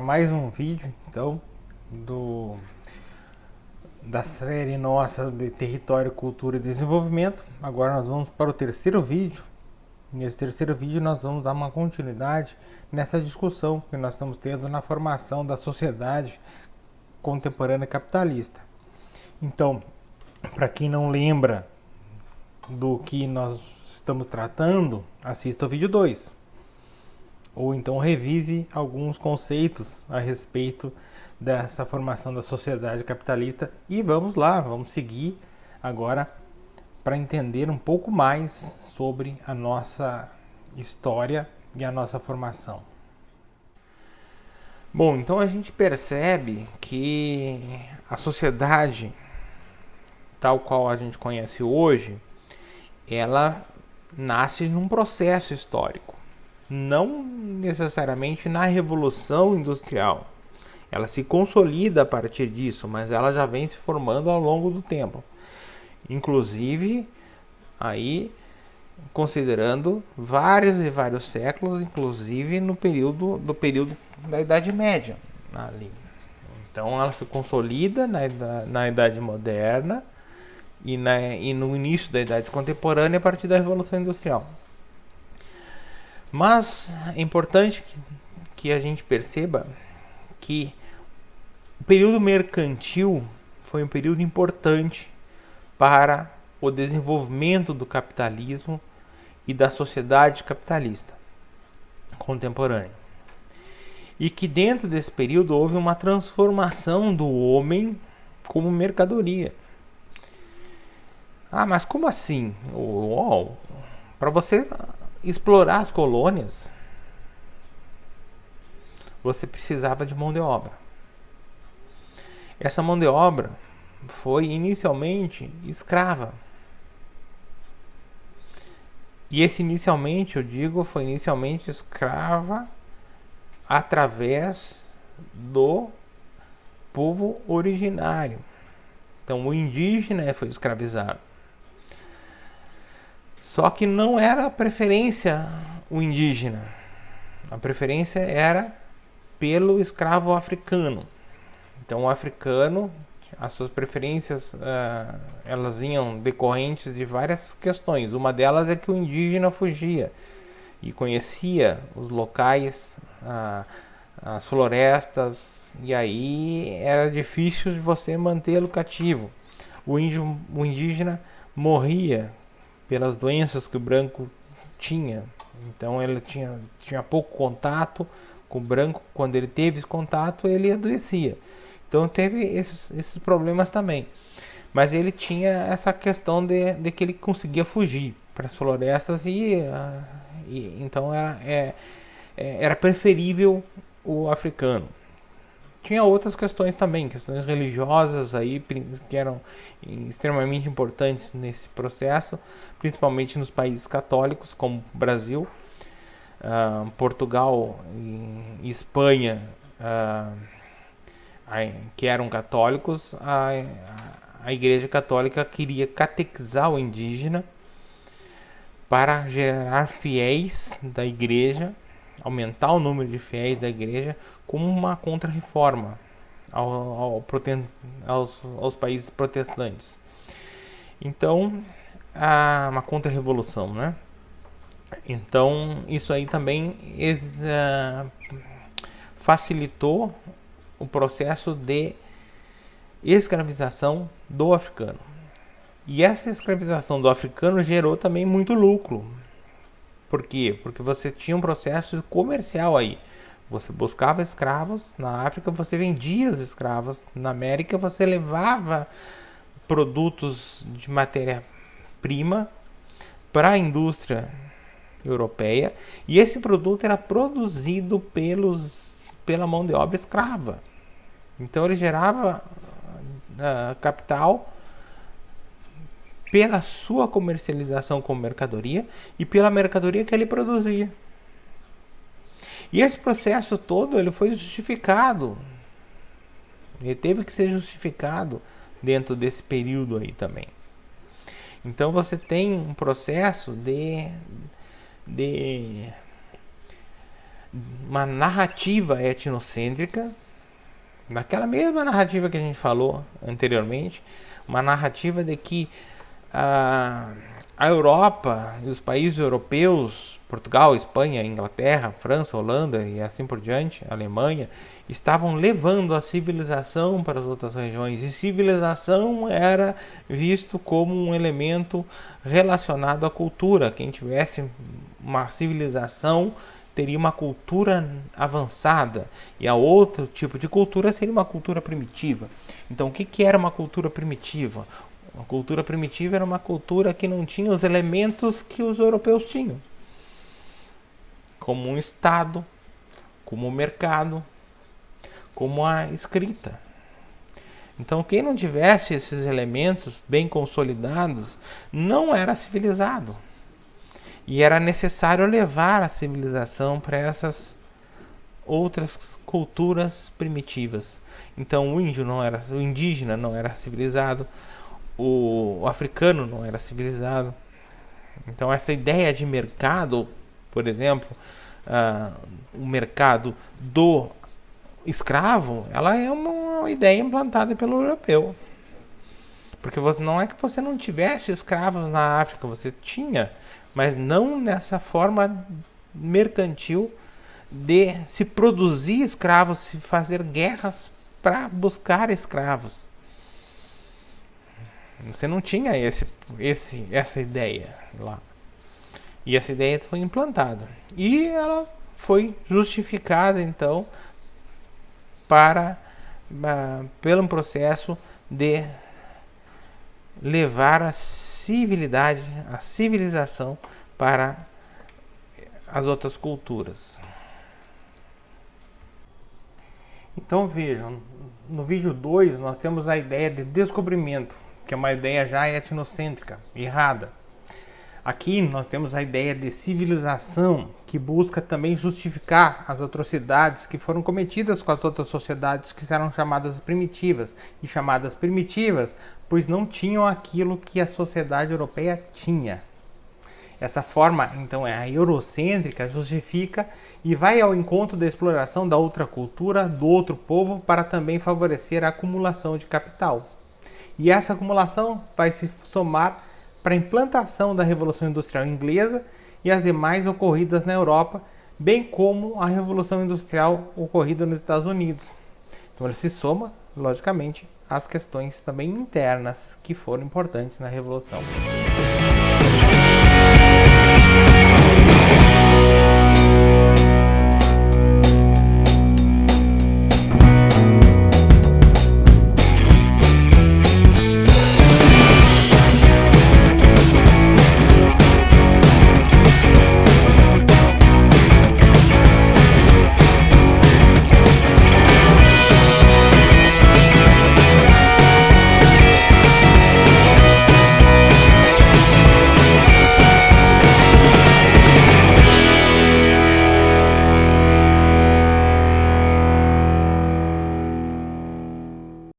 mais um vídeo, então, da série nossa de Território, Cultura e Desenvolvimento. Agora nós vamos para o terceiro vídeo. Nesse terceiro vídeo nós vamos dar uma continuidade nessa discussão que nós estamos tendo na formação da sociedade contemporânea capitalista. Então, para quem não lembra do que nós estamos tratando, assista o vídeo 2. Ou então revise alguns conceitos a respeito dessa formação da sociedade capitalista. E vamos lá, vamos seguir agora para entender um pouco mais sobre a nossa história e a nossa formação. Bom, então a gente percebe que a sociedade tal qual a gente conhece hoje, ela nasce num processo histórico. Não necessariamente na Revolução Industrial. Ela se consolida a partir disso, mas ela já vem se formando ao longo do tempo. Inclusive, aí, considerando vários e vários séculos, inclusive no período da Idade Média. Ali. Então, ela se consolida na Idade Moderna e no início da Idade Contemporânea a partir da Revolução Industrial. Mas é importante que a gente perceba que o período mercantil foi um período importante para o desenvolvimento do capitalismo e da sociedade capitalista contemporânea. E que dentro desse período houve uma transformação do homem como mercadoria. Ah, mas como assim? Para você explorar as colônias, você precisava de mão de obra. Essa mão de obra foi inicialmente escrava. E esse inicialmente, eu digo, foi inicialmente escrava através do povo originário. Então o indígena foi escravizado. Só que não era a preferência o indígena. A preferência era pelo escravo africano. Então o africano, as suas preferências, elas vinham decorrentes de várias questões. Uma delas é que o indígena fugia e conhecia os locais, as florestas, e aí era difícil de você mantê-lo cativo. O indígena morria pelas doenças que o branco tinha. Então ele tinha pouco contato com o branco. Quando ele teve esse contato, ele adoecia. Então teve esses problemas também. Mas ele tinha essa questão de que ele conseguia fugir para as florestas e então era preferível o africano. Tinha outras questões também, questões religiosas aí, que eram extremamente importantes nesse processo, principalmente nos países católicos, como o Brasil, Portugal e Espanha, que eram católicos. A Igreja Católica queria catequizar o indígena para gerar fiéis da Igreja, aumentar o número de fiéis da Igreja, como uma contra-reforma aos países protestantes. Então, uma contra-revolução, né? Então, isso aí também facilitou o processo de escravização do africano. E essa escravização do africano gerou também muito lucro. Por quê? Porque você tinha um processo comercial aí. Você buscava escravos na África, você vendia os escravos. Na América, você levava produtos de matéria-prima para a indústria europeia. E esse produto era produzido pela mão de obra escrava. Então ele gerava capital pela sua comercialização como mercadoria e pela mercadoria que ele produzia. E esse processo todo ele foi justificado. Ele teve que ser justificado dentro desse período aí também. Então você tem um processo de uma narrativa etnocêntrica, naquela mesma narrativa que a gente falou anteriormente, uma narrativa de que a Europa e os países europeus, Portugal, Espanha, Inglaterra, França, Holanda e assim por diante, Alemanha, estavam levando a civilização para as outras regiões. E civilização era visto como um elemento relacionado à cultura. Quem tivesse uma civilização teria uma cultura avançada, e a outro tipo de cultura seria uma cultura primitiva. Então, o que era uma cultura primitiva? Uma cultura primitiva era uma cultura que não tinha os elementos que os europeus tinham, como um Estado, como o mercado, como a escrita. Então, quem não tivesse esses elementos bem consolidados não era civilizado. E era necessário levar a civilização para essas outras culturas primitivas. Então, o indígena não era civilizado, o africano não era civilizado. Então, essa ideia de mercado, por exemplo, o mercado do escravo, ela é uma ideia implantada pelo europeu. Porque não é que você não tivesse escravos na África, você tinha, mas não nessa forma mercantil de se produzir escravos, se fazer guerras para buscar escravos. Você não tinha essa ideia lá. E essa ideia foi implantada. E ela foi justificada, então, pelo processo de levar a civilização para as outras culturas. Então vejam, no vídeo 2 nós temos a ideia de descobrimento, que é uma ideia já etnocêntrica, errada. Aqui nós temos a ideia de civilização, que busca também justificar as atrocidades que foram cometidas com as outras sociedades que eram chamadas primitivas. E chamadas primitivas, pois não tinham aquilo que a sociedade europeia tinha. Essa forma, então, é a eurocêntrica, justifica e vai ao encontro da exploração da outra cultura, do outro povo, para também favorecer a acumulação de capital. E essa acumulação vai se somar para a implantação da Revolução Industrial Inglesa e as demais ocorridas na Europa, bem como a Revolução Industrial ocorrida nos Estados Unidos. Então ele se soma, logicamente, às questões também internas que foram importantes na Revolução.